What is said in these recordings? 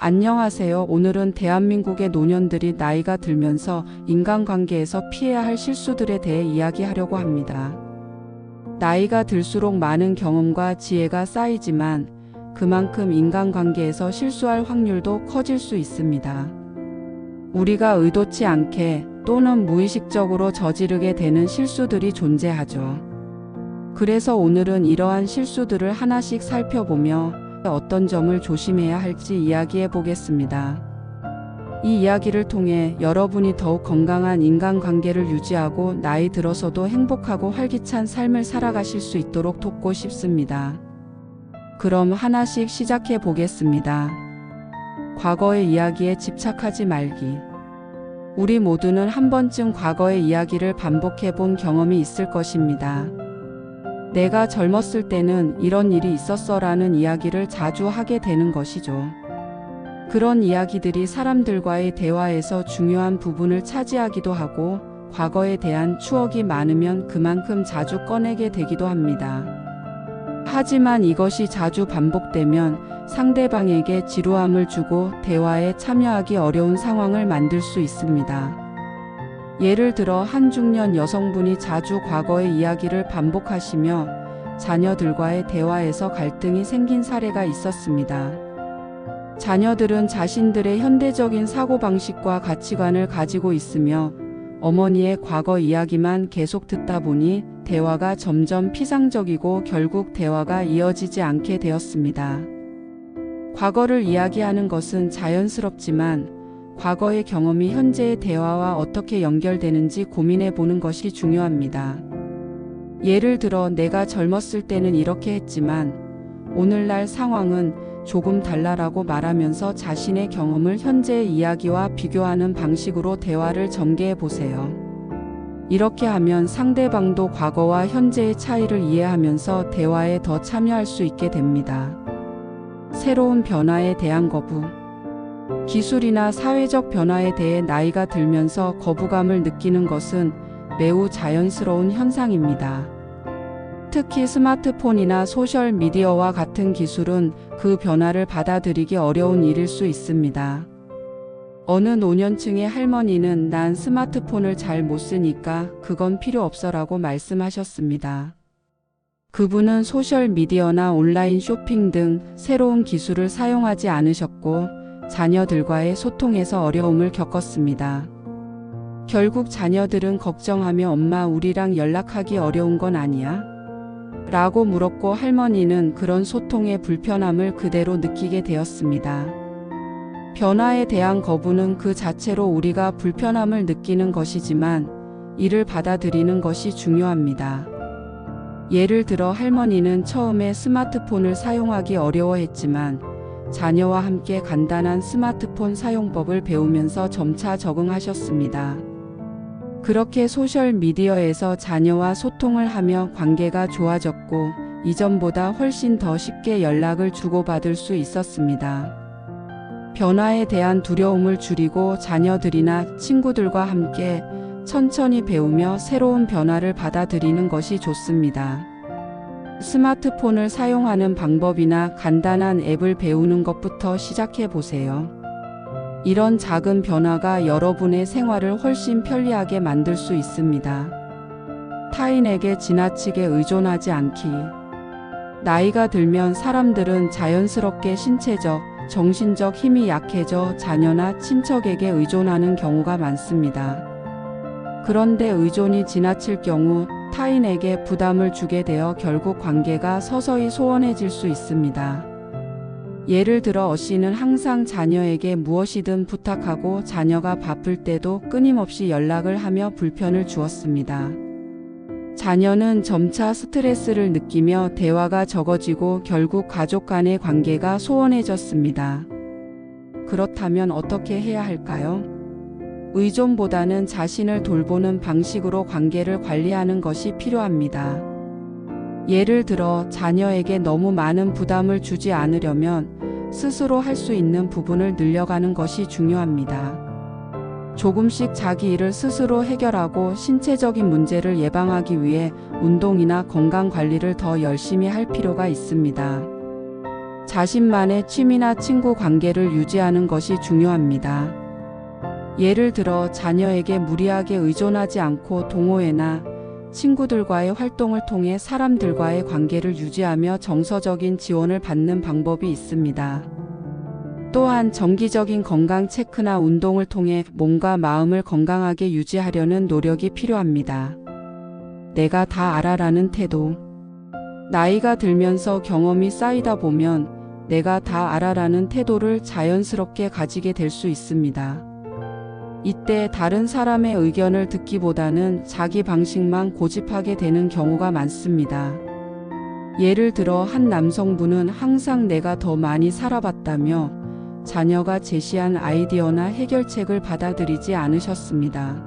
안녕하세요. 오늘은 대한민국의 노년들이 나이가 들면서 인간관계에서 피해야 할 실수들에 대해 이야기하려고 합니다. 나이가 들수록 많은 경험과 지혜가 쌓이지만 그만큼 인간관계에서 실수할 확률도 커질 수 있습니다. 우리가 의도치 않게 또는 무의식적으로 저지르게 되는 실수들이 존재하죠. 그래서 오늘은 이러한 실수들을 하나씩 살펴보며 어떤 점을 조심해야 할지 이야기해 보겠습니다. 이 이야기를 통해 여러분이 더욱 건강한 인간관계를 유지하고 나이 들어서도 행복하고 활기찬 삶을 살아가실 수 있도록 돕고 싶습니다. 그럼 하나씩 시작해 보겠습니다. 과거의 이야기에 집착하지 말기. 우리 모두는 한 번쯤 과거의 이야기를 반복해 본 경험이 있을 것입니다. 내가 젊었을 때는 이런 일이 있었어라는 이야기를 자주 하게 되는 것이죠. 그런 이야기들이 사람들과의 대화에서 중요한 부분을 차지하기도 하고 과거에 대한 추억이 많으면 그만큼 자주 꺼내게 되기도 합니다. 하지만 이것이 자주 반복되면 상대방에게 지루함을 주고 대화에 참여하기 어려운 상황을 만들 수 있습니다. 예를 들어 한 중년 여성분이 자주 과거의 이야기를 반복하시며 자녀들과의 대화에서 갈등이 생긴 사례가 있었습니다. 자녀들은 자신들의 현대적인 사고방식과 가치관을 가지고 있으며 어머니의 과거 이야기만 계속 듣다 보니 대화가 점점 피상적이고 결국 대화가 이어지지 않게 되었습니다. 과거를 이야기하는 것은 자연스럽지만 과거의 경험이 현재의 대화와 어떻게 연결되는지 고민해 보는 것이 중요합니다. 예를 들어 내가 젊었을 때는 이렇게 했지만 오늘날 상황은 조금 달라라고 말하면서 자신의 경험을 현재의 이야기와 비교하는 방식으로 대화를 전개해 보세요. 이렇게 하면 상대방도 과거와 현재의 차이를 이해하면서 대화에 더 참여할 수 있게 됩니다. 새로운 변화에 대한 거부. 기술이나 사회적 변화에 대해 나이가 들면서 거부감을 느끼는 것은 매우 자연스러운 현상입니다. 특히 스마트폰이나 소셜미디어와 같은 기술은 그 변화를 받아들이기 어려운 일일 수 있습니다. 어느 노년층의 할머니는 난 스마트폰을 잘 못 쓰니까 그건 필요 없어라고 말씀하셨습니다. 그분은 소셜미디어나 온라인 쇼핑 등 새로운 기술을 사용하지 않으셨고 자녀들과의 소통에서 어려움을 겪었습니다. 결국 자녀들은 걱정하며 엄마 우리랑 연락하기 어려운 건 아니야? 라고 물었고 할머니는 그런 소통의 불편함을 그대로 느끼게 되었습니다. 변화에 대한 거부는 그 자체로 우리가 불편함을 느끼는 것이지만 이를 받아들이는 것이 중요합니다. 예를 들어 할머니는 처음에 스마트폰을 사용하기 어려워했지만 자녀와 함께 간단한 스마트폰 사용법을 배우면서 점차 적응하셨습니다. 그렇게 소셜미디어에서 자녀와 소통을 하며 관계가 좋아졌고 이전보다 훨씬 더 쉽게 연락을 주고받을 수 있었습니다. 변화에 대한 두려움을 줄이고 자녀들이나 친구들과 함께 천천히 배우며 새로운 변화를 받아들이는 것이 좋습니다. 스마트폰을 사용하는 방법이나 간단한 앱을 배우는 것부터 시작해 보세요. 이런 작은 변화가 여러분의 생활을 훨씬 편리하게 만들 수 있습니다. 타인에게 지나치게 의존하지 않기. 나이가 들면 사람들은 자연스럽게 신체적, 정신적 힘이 약해져 자녀나 친척에게 의존하는 경우가 많습니다. 그런데 의존이 지나칠 경우 타인에게 부담을 주게 되어 결국 관계가 서서히 소원해질 수 있습니다. 예를 들어 어씨는 항상 자녀에게 무엇이든 부탁하고 자녀가 바쁠 때도 끊임없이 연락을 하며 불편을 주었습니다. 자녀는 점차 스트레스를 느끼며 대화가 적어지고 결국 가족 간의 관계가 소원해졌습니다. 그렇다면 어떻게 해야 할까요? 의존보다는 자신을 돌보는 방식으로 관계를 관리하는 것이 필요합니다. 예를 들어 자녀에게 너무 많은 부담을 주지 않으려면 스스로 할 수 있는 부분을 늘려가는 것이 중요합니다. 조금씩 자기 일을 스스로 해결하고 신체적인 문제를 예방하기 위해 운동이나 건강 관리를 더 열심히 할 필요가 있습니다. 자신만의 취미나 친구 관계를 유지하는 것이 중요합니다. 예를 들어 자녀에게 무리하게 의존하지 않고 동호회나 친구들과의 활동을 통해 사람들과의 관계를 유지하며 정서적인 지원을 받는 방법이 있습니다. 또한 정기적인 건강 체크나 운동을 통해 몸과 마음을 건강하게 유지하려는 노력이 필요합니다. 내가 다 알아라는 태도. 나이가 들면서 경험이 쌓이다 보면 내가 다 알아라는 태도를 자연스럽게 가지게 될 수 있습니다. 이때 다른 사람의 의견을 듣기보다는 자기 방식만 고집하게 되는 경우가 많습니다. 예를 들어 한 남성분은 항상 내가 더 많이 살아봤다며 자녀가 제시한 아이디어나 해결책을 받아들이지 않으셨습니다.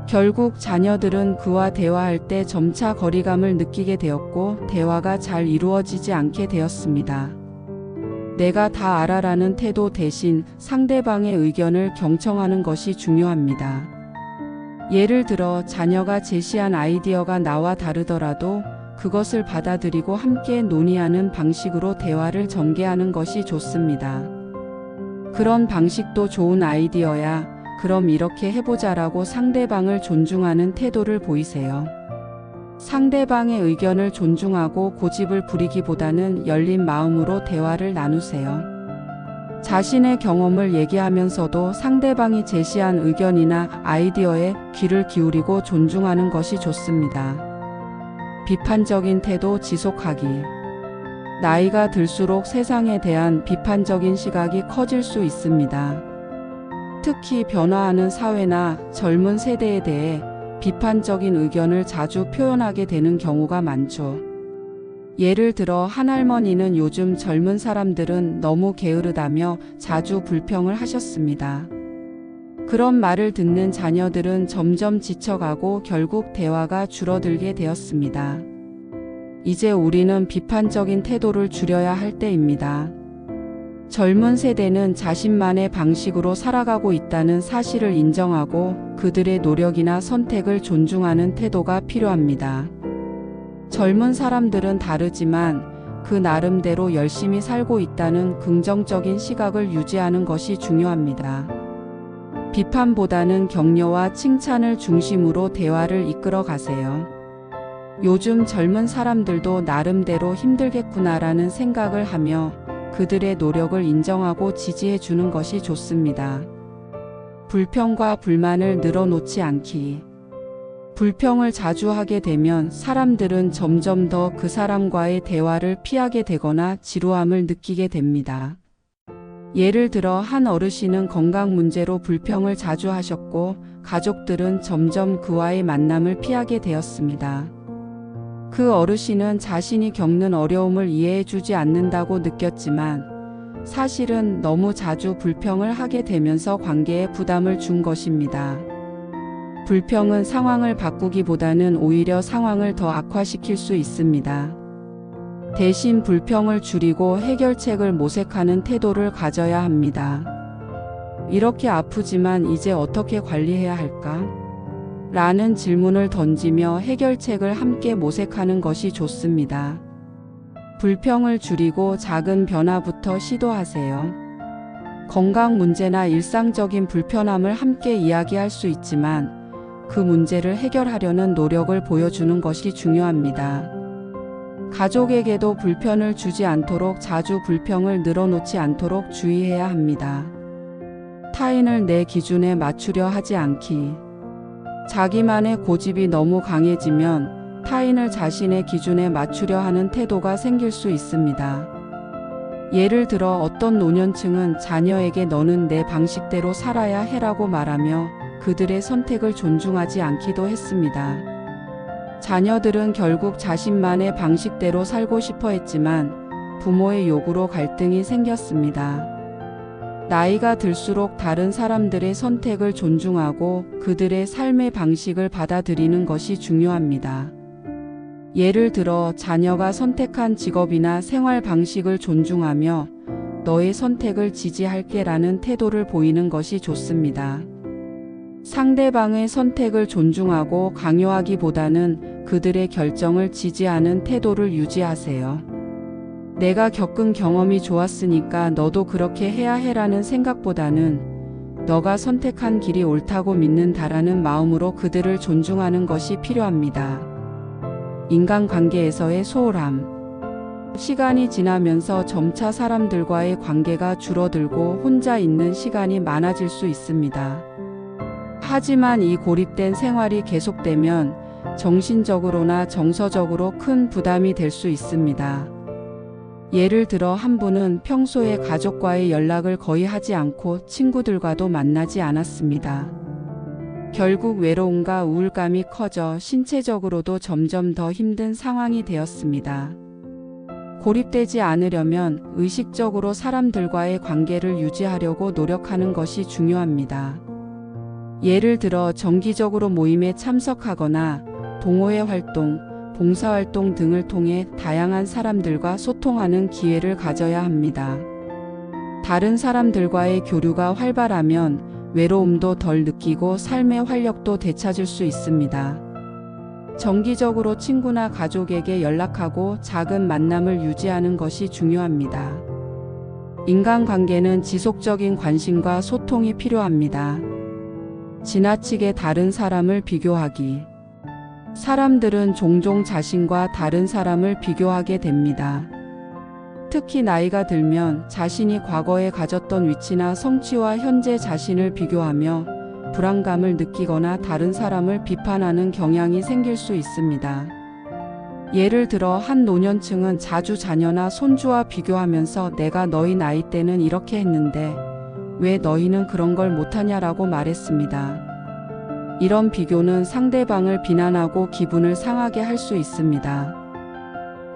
결국 자녀들은 그와 대화할 때 점차 거리감을 느끼게 되었고 대화가 잘 이루어지지 않게 되었습니다. 내가 다 알아라는 태도 대신 상대방의 의견을 경청하는 것이 중요합니다. 예를 들어 자녀가 제시한 아이디어가 나와 다르더라도 그것을 받아들이고 함께 논의하는 방식으로 대화를 전개하는 것이 좋습니다. 그런 방식도 좋은 아이디어야. 그럼 이렇게 해보자라고 상대방을 존중하는 태도를 보이세요. 상대방의 의견을 존중하고 고집을 부리기보다는 열린 마음으로 대화를 나누세요. 자신의 경험을 얘기하면서도 상대방이 제시한 의견이나 아이디어에 귀를 기울이고 존중하는 것이 좋습니다. 비판적인 태도 지속하기. 나이가 들수록 세상에 대한 비판적인 시각이 커질 수 있습니다. 특히 변화하는 사회나 젊은 세대에 대해 비판적인 의견을 자주 표현하게 되는 경우가 많죠. 예를 들어 한 할머니는 요즘 젊은 사람들은 너무 게으르다며 자주 불평을 하셨습니다. 그런 말을 듣는 자녀들은 점점 지쳐가고 결국 대화가 줄어들게 되었습니다. 이제 우리는 비판적인 태도를 줄여야 할 때입니다. 젊은 세대는 자신만의 방식으로 살아가고 있다는 사실을 인정하고 그들의 노력이나 선택을 존중하는 태도가 필요합니다. 젊은 사람들은 다르지만 그 나름대로 열심히 살고 있다는 긍정적인 시각을 유지하는 것이 중요합니다. 비판보다는 격려와 칭찬을 중심으로 대화를 이끌어 가세요. 요즘 젊은 사람들도 나름대로 힘들겠구나라는 생각을 하며 그들의 노력을 인정하고 지지해 주는 것이 좋습니다. 불평과 불만을 늘어놓지 않기. 불평을 자주 하게 되면 사람들은 점점 더 그 사람과의 대화를 피하게 되거나 지루함을 느끼게 됩니다. 예를 들어 한 어르신은 건강 문제로 불평을 자주 하셨고 가족들은 점점 그와의 만남을 피하게 되었습니다. 그 어르신은 자신이 겪는 어려움을 이해해 주지 않는다고 느꼈지만 사실은 너무 자주 불평을 하게 되면서 관계에 부담을 준 것입니다. 불평은 상황을 바꾸기보다는 오히려 상황을 더 악화시킬 수 있습니다. 대신 불평을 줄이고 해결책을 모색하는 태도를 가져야 합니다. 이렇게 아프지만 이제 어떻게 관리해야 할까? 라는 질문을 던지며 해결책을 함께 모색하는 것이 좋습니다. 불평을 줄이고 작은 변화부터 시도하세요. 건강 문제나 일상적인 불편함을 함께 이야기할 수 있지만 그 문제를 해결하려는 노력을 보여주는 것이 중요합니다. 가족에게도 불편을 주지 않도록 자주 불평을 늘어놓지 않도록 주의해야 합니다. 타인을 내 기준에 맞추려 하지 않기. 자기만의 고집이 너무 강해지면 타인을 자신의 기준에 맞추려 하는 태도가 생길 수 있습니다. 예를 들어 어떤 노년층은 자녀에게 너는 내 방식대로 살아야 해라고 말하며 그들의 선택을 존중하지 않기도 했습니다. 자녀들은 결국 자신만의 방식대로 살고 싶어 했지만 부모의 요구로 갈등이 생겼습니다. 나이가 들수록 다른 사람들의 선택을 존중하고 그들의 삶의 방식을 받아들이는 것이 중요합니다. 예를 들어 자녀가 선택한 직업이나 생활 방식을 존중하며 너의 선택을 지지할게라는 태도를 보이는 것이 좋습니다. 상대방의 선택을 존중하고 강요하기보다는 그들의 결정을 지지하는 태도를 유지하세요. 내가 겪은 경험이 좋았으니까 너도 그렇게 해야 해라는 생각보다는 너가 선택한 길이 옳다고 믿는다라는 마음으로 그들을 존중하는 것이 필요합니다. 인간관계에서의 소홀함. 시간이 지나면서 점차 사람들과의 관계가 줄어들고 혼자 있는 시간이 많아질 수 있습니다. 하지만 이 고립된 생활이 계속되면 정신적으로나 정서적으로 큰 부담이 될 수 있습니다. 예를 들어 한 분은 평소에 가족과의 연락을 거의 하지 않고 친구들과도 만나지 않았습니다. 결국 외로움과 우울감이 커져 신체적으로도 점점 더 힘든 상황이 되었습니다. 고립되지 않으려면 의식적으로 사람들과의 관계를 유지하려고 노력하는 것이 중요합니다. 예를 들어 정기적으로 모임에 참석하거나 동호회 활동, 봉사활동 등을 통해 다양한 사람들과 소통하는 기회를 가져야 합니다. 다른 사람들과의 교류가 활발하면 외로움도 덜 느끼고 삶의 활력도 되찾을 수 있습니다. 정기적으로 친구나 가족에게 연락하고 작은 만남을 유지하는 것이 중요합니다. 인간관계는 지속적인 관심과 소통이 필요합니다. 지나치게 다른 사람을 비교하기. 사람들은 종종 자신과 다른 사람을 비교하게 됩니다. 특히 나이가 들면 자신이 과거에 가졌던 위치나 성취와 현재 자신을 비교하며 불안감을 느끼거나 다른 사람을 비판하는 경향이 생길 수 있습니다. 예를 들어 한 노년층은 자주 자녀나 손주와 비교하면서 내가 너희 나이 때는 이렇게 했는데 왜 너희는 그런 걸 못하냐라고 말했습니다. 이런 비교는 상대방을 비난하고 기분을 상하게 할 수 있습니다.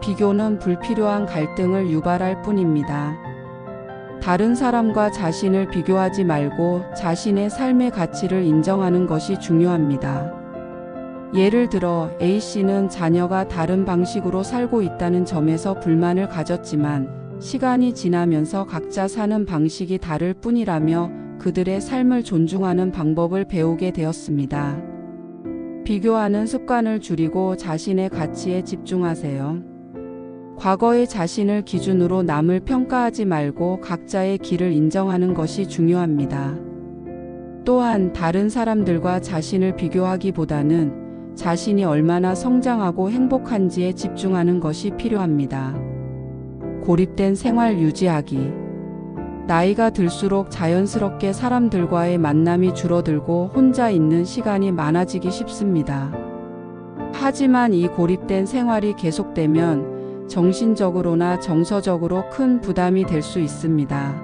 비교는 불필요한 갈등을 유발할 뿐입니다. 다른 사람과 자신을 비교하지 말고 자신의 삶의 가치를 인정하는 것이 중요합니다. 예를 들어 A씨는 자녀가 다른 방식으로 살고 있다는 점에서 불만을 가졌지만 시간이 지나면서 각자 사는 방식이 다를 뿐이라며 그들의 삶을 존중하는 방법을 배우게 되었습니다. 비교하는 습관을 줄이고 자신의 가치에 집중하세요. 과거의 자신을 기준으로 남을 평가하지 말고 각자의 길을 인정하는 것이 중요합니다. 또한 다른 사람들과 자신을 비교하기보다는 자신이 얼마나 성장하고 행복한지에 집중하는 것이 필요합니다. 고립된 생활 유지하기. 나이가 들수록 자연스럽게 사람들과의 만남이 줄어들고 혼자 있는 시간이 많아지기 쉽습니다. 하지만 이 고립된 생활이 계속되면 정신적으로나 정서적으로 큰 부담이 될 수 있습니다.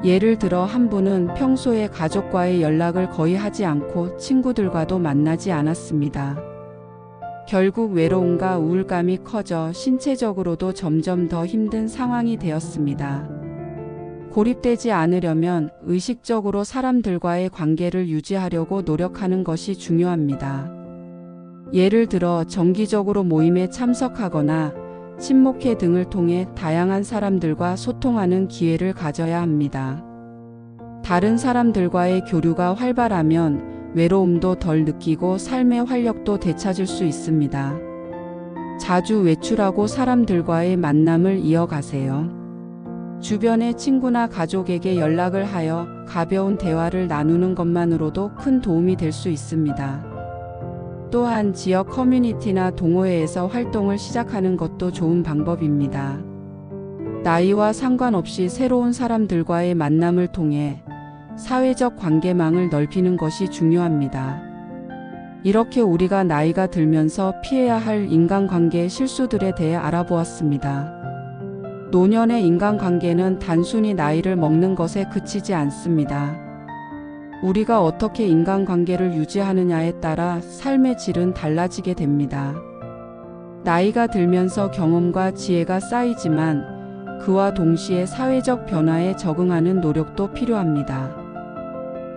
예를 들어 한 분은 평소에 가족과의 연락을 거의 하지 않고 친구들과도 만나지 않았습니다. 결국 외로움과 우울감이 커져 신체적으로도 점점 더 힘든 상황이 되었습니다. 고립되지 않으려면 의식적으로 사람들과의 관계를 유지하려고 노력하는 것이 중요합니다. 예를 들어 정기적으로 모임에 참석하거나 친목회 등을 통해 다양한 사람들과 소통하는 기회를 가져야 합니다. 다른 사람들과의 교류가 활발하면 외로움도 덜 느끼고 삶의 활력도 되찾을 수 있습니다. 자주 외출하고 사람들과의 만남을 이어가세요. 주변의 친구나 가족에게 연락을 하여 가벼운 대화를 나누는 것만으로도 큰 도움이 될 수 있습니다. 또한 지역 커뮤니티나 동호회에서 활동을 시작하는 것도 좋은 방법입니다. 나이와 상관없이 새로운 사람들과의 만남을 통해 사회적 관계망을 넓히는 것이 중요합니다. 이렇게 우리가 나이가 들면서 피해야 할 인간관계의 실수들에 대해 알아보았습니다. 노년의 인간관계는 단순히 나이를 먹는 것에 그치지 않습니다. 우리가 어떻게 인간관계를 유지하느냐에 따라 삶의 질은 달라지게 됩니다. 나이가 들면서 경험과 지혜가 쌓이지만 그와 동시에 사회적 변화에 적응하는 노력도 필요합니다.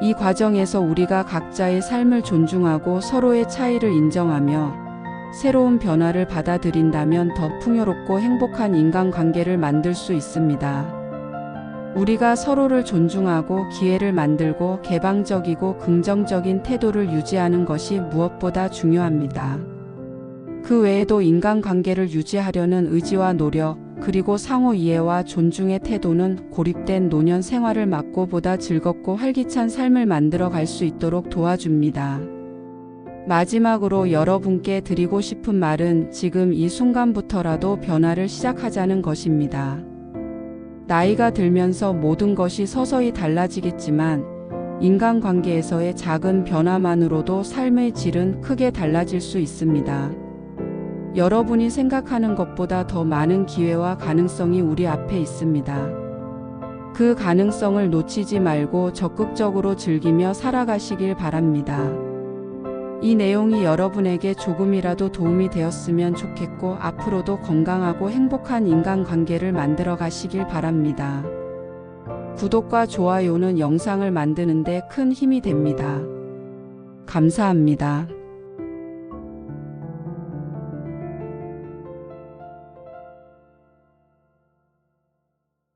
이 과정에서 우리가 각자의 삶을 존중하고 서로의 차이를 인정하며 새로운 변화를 받아들인다면 더 풍요롭고 행복한 인간관계를 만들 수 있습니다. 우리가 서로를 존중하고 기회를 만들고 개방적이고 긍정적인 태도를 유지하는 것이 무엇보다 중요합니다. 그 외에도 인간관계를 유지하려는 의지와 노력, 그리고 상호 이해와 존중의 태도는 고립된 노년 생활을 막고 보다 즐겁고 활기찬 삶을 만들어 갈 수 있도록 도와줍니다. 마지막으로 여러분께 드리고 싶은 말은 지금 이 순간부터라도 변화를 시작하자는 것입니다. 나이가 들면서 모든 것이 서서히 달라지겠지만 인간관계에서의 작은 변화만으로도 삶의 질은 크게 달라질 수 있습니다. 여러분이 생각하는 것보다 더 많은 기회와 가능성이 우리 앞에 있습니다. 그 가능성을 놓치지 말고 적극적으로 즐기며 살아가시길 바랍니다. 이 내용이 여러분에게 조금이라도 도움이 되었으면 좋겠고 앞으로도 건강하고 행복한 인간관계를 만들어 가시길 바랍니다. 구독과 좋아요는 영상을 만드는 데 큰 힘이 됩니다. 감사합니다.